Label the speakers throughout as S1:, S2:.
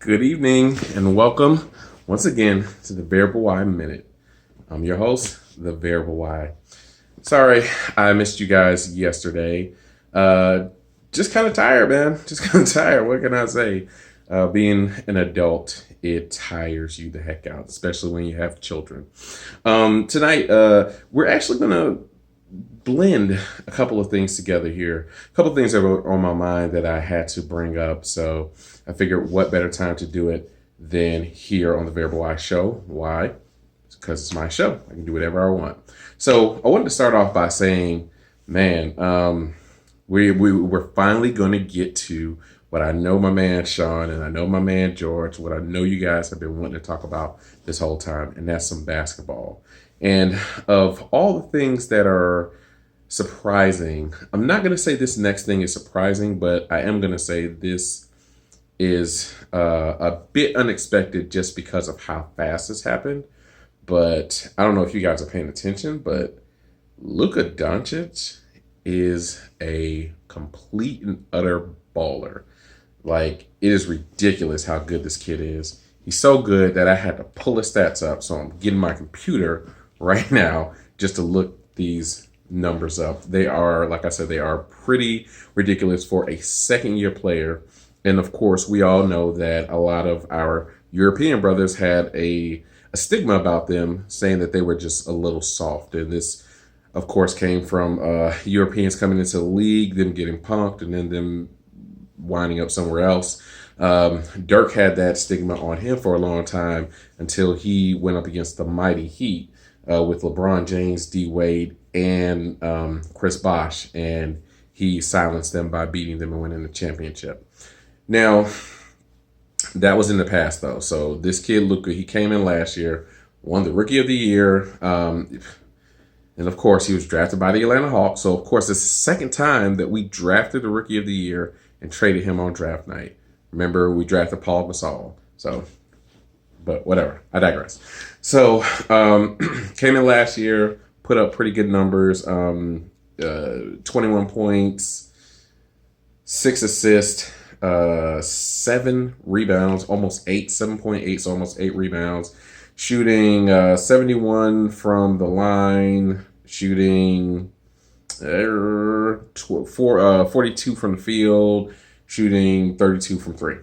S1: Good evening and welcome once again to the Variable Y Minute. I'm your host, the Variable Y. Sorry I missed you guys yesterday. Just kind of tired, man. Just kind of tired. What can I say? Being an adult, it tires you the heck out, especially when you have children. Tonight, we're actually going to blend a couple of things together here. A couple of things that were on my mind that I had to bring up. So I figured what better time to do it than here on the Variable Y Show. Why? Because it's my show. I can do whatever I want. So I wanted to start off by saying, man, we're finally going to get to what I know my man Sean and I know my man George, what I know you guys have been wanting to talk about this whole time, and that's some basketball. And of all the things that are surprising, I'm not going to say this next thing is surprising, but I am going to say this is a bit unexpected just because of how fast this happened. But I don't know if you guys are paying attention, but Luka Doncic is a complete and utter baller. Like, it is ridiculous how good this kid is. He's so good that I had to pull his stats up. So I'm getting my computer right now just to look these numbers up. They are, like I said, they are pretty ridiculous for a second-year player. And of course, we all know that a lot of our European brothers had a stigma about them, saying that they were just a little soft. And this, of course, came from Europeans coming into the league, them getting punked, and then them winding up somewhere else. Dirk had that stigma on him for a long time until he went up against the mighty Heat with LeBron James, D. Wade, and Chris Bosh, and he silenced them by beating them and winning the championship. Now, that was in the past, though. So this kid, Luka, he came in last year, won the Rookie of the Year, and of course, he was drafted by the Atlanta Hawks. So, of course, it's the second time that we drafted the Rookie of the Year and traded him on draft night. Remember, we drafted Paul Gasol. So, but whatever. I digress. So, came in last year, put up pretty good numbers, 21 points, 6 assists, 7 rebounds, almost 8, 7.8, so almost 8 rebounds, shooting 71 from the line, shooting 42 from the field, shooting 32 from 3.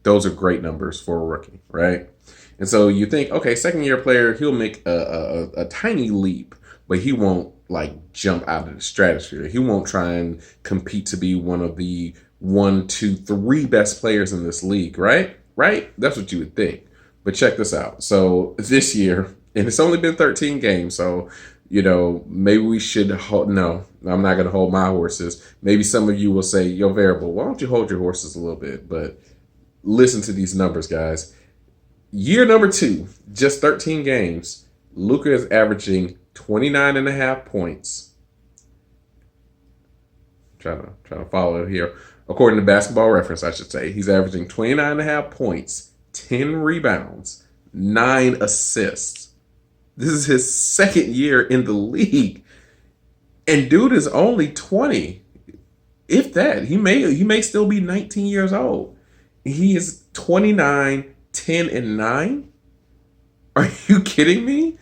S1: Those are great numbers for a rookie, right? And so you think, okay, second-year player, he'll make a tiny leap, but he won't like jump out of the stratosphere. He won't try and compete to be one of the 1, 2, 3 best players in this league, right? Right? That's what you would think. But check this out. So this year, and it's only been 13 games, so, you know, maybe we should no, I'm not going to hold my horses. Maybe some of you will say, yo, Variable, why don't you hold your horses a little bit? But listen to these numbers, guys. Year number 2, just 13 games, Luka is averaging 29.5 points. Trying to follow it here. According to Basketball Reference, I should say, he's averaging 29.5 points, 10 rebounds, 9 assists. This is his second year in the league. And dude is only 20. If that, he may still be 19 years old. He is 29, 10, and 9. Are you kidding me?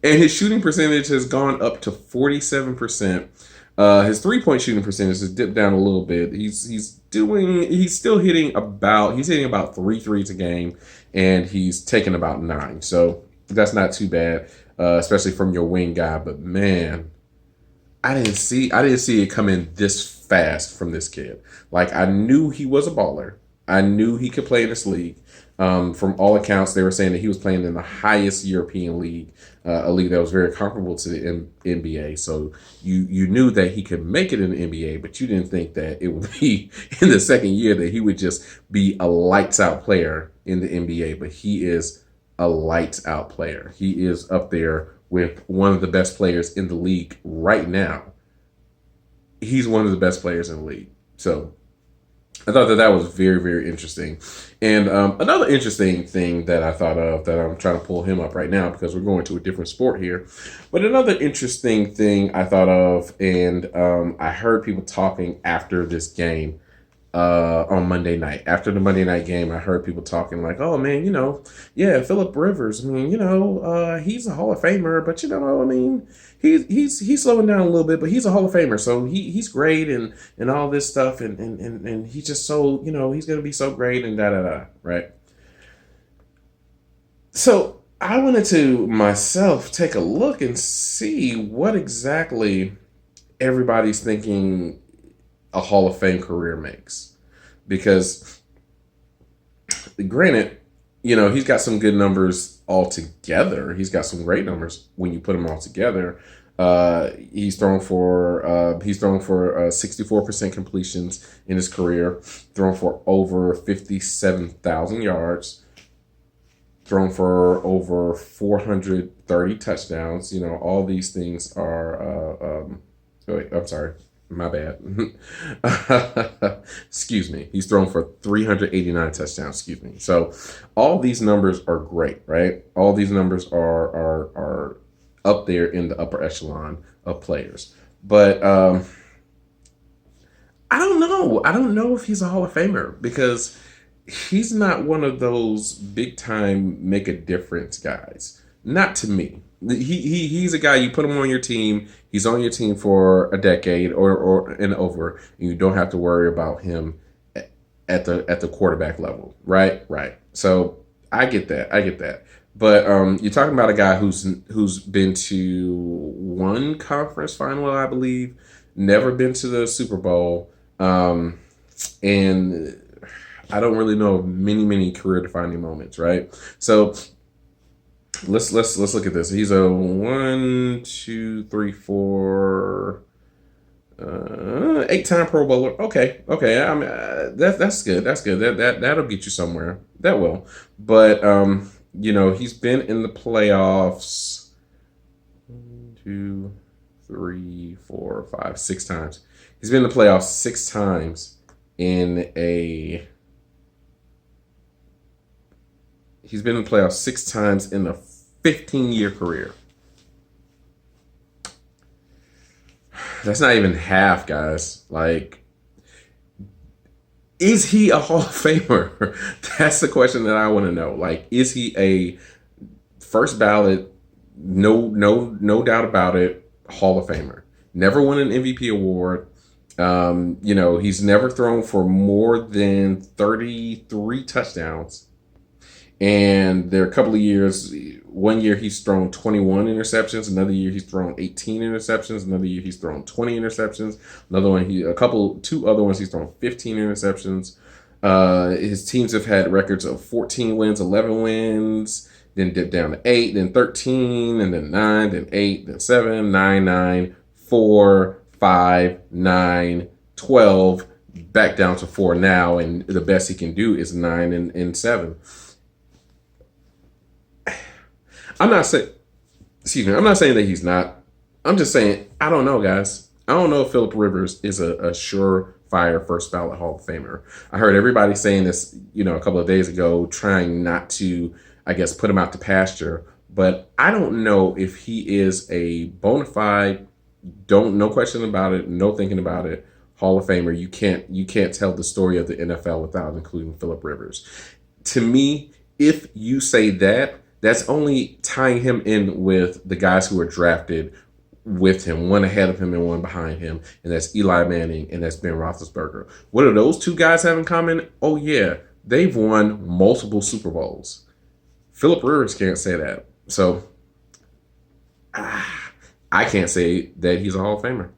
S1: And his shooting percentage has gone up to 47%. His 3-point shooting percentage has dipped down a little bit. He's hitting about 3 threes a game, and he's taking about 9. So that's not too bad, especially from your wing guy. But man, I didn't see it coming this fast from this kid. Like, I knew he was a baller. I knew he could play in this league. From all accounts, they were saying that he was playing in the highest European league, a league that was very comparable to the NBA. So you knew that he could make it in the NBA, but you didn't think that it would be in the second year that he would just be a lights out player in the NBA. But he is a lights out player. He is up there with one of the best players in the league right now. He's one of the best players in the league. So I thought that was very, very interesting. And another interesting thing that I thought of, that I'm trying to pull him up right now because we're going to a different sport here. But another interesting thing I thought of, and I heard people talking after this game on Monday night. After the Monday night game, I heard people talking like, "Oh man, yeah, Philip Rivers. I mean, he's a Hall of Famer, but I mean, he's slowing down a little bit, but he's a Hall of Famer, so he's great and all this stuff, and he's just so he's gonna be so great and da da da, right?" So I wanted to myself take a look and see what exactly everybody's thinking a Hall of Fame career makes. Because granted, he's got some good numbers altogether. He's got some great numbers when you put them all together. He's thrown for 64% completions in his career, thrown for over 57,000 yards, thrown for over 430 touchdowns. All these things are. Wait, I'm sorry. My bad. Excuse me. He's thrown for 389 touchdowns. Excuse me. So all these numbers are great, right? All these numbers are up there in the upper echelon of players. But I don't know. I don't know if he's a Hall of Famer because he's not one of those big time make a difference guys. Not to me. He's a guy you put him on your team. He's on your team for a decade or and over, and you don't have to worry about him at the quarterback level, right? Right. So I get that. But you're talking about a guy who's been to one conference final, I believe, never been to the Super Bowl, and I don't really know of many career defining moments, right? So let's look at this. He's a 1, 2, 3, 4, 8-time Pro Bowler. Okay. I mean, that's good. That's good. That'll get you somewhere. That will. But he's been in the playoffs 1, 2, 3, 4, 5, 6 times. He's been in the playoffs 6 times He's been in the playoffs 6 times in a 15-year career. That's not even half, guys. Like, is he a Hall of Famer? That's the question that I want to know. Like, is he a first ballot, no doubt about it, Hall of Famer? Never won an MVP award. He's never thrown for more than 33 touchdowns. And there are a couple of years. One year he's thrown 21 interceptions. Another year he's thrown 18 interceptions. Another year he's thrown 20 interceptions. Another one, 2 other ones he's thrown 15 interceptions. His teams have had records of 14 wins, 11 wins, then dipped down to 8, then 13, and then 9, then 8, then 7, 9, 9, 4, 5, 9, 12, back down to 4 now, and the best he can do is 9 and 7. I'm not saying that he's not. I'm just saying, I don't know, guys. I don't know if Philip Rivers is a surefire first ballot Hall of Famer. I heard everybody saying this, a couple of days ago, trying not to, I guess, put him out to pasture. But I don't know if he is a bona fide, no question about it, no thinking about it, Hall of Famer. You can't tell the story of the NFL without including Philip Rivers. To me, if you say that, that's only tying him in with the guys who are drafted with him, one ahead of him and one behind him, and that's Eli Manning and that's Ben Roethlisberger. What do those 2 guys have in common? Oh yeah, they've won multiple Super Bowls. Philip Rivers can't say that, so I can't say that he's a Hall of Famer.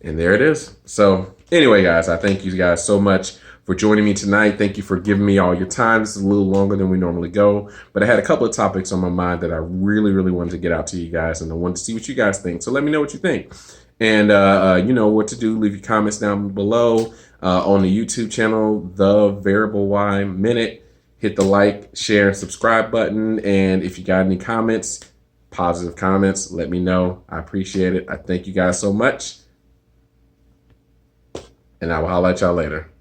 S1: And there it is. So anyway, guys, I thank you guys so much for joining me tonight. Thank you for giving me all your time. This is a little longer than we normally go, but I had a couple of topics on my mind that I really wanted to get out to you guys, and I wanted to see what you guys think. So let me know what you think. And you know what to do. Leave your comments down below on the YouTube channel, The Variable Y Minute. Hit the like, share, and subscribe button. And if you got any comments, positive comments, let me know. I appreciate it. I thank you guys so much. And I will holler at y'all later.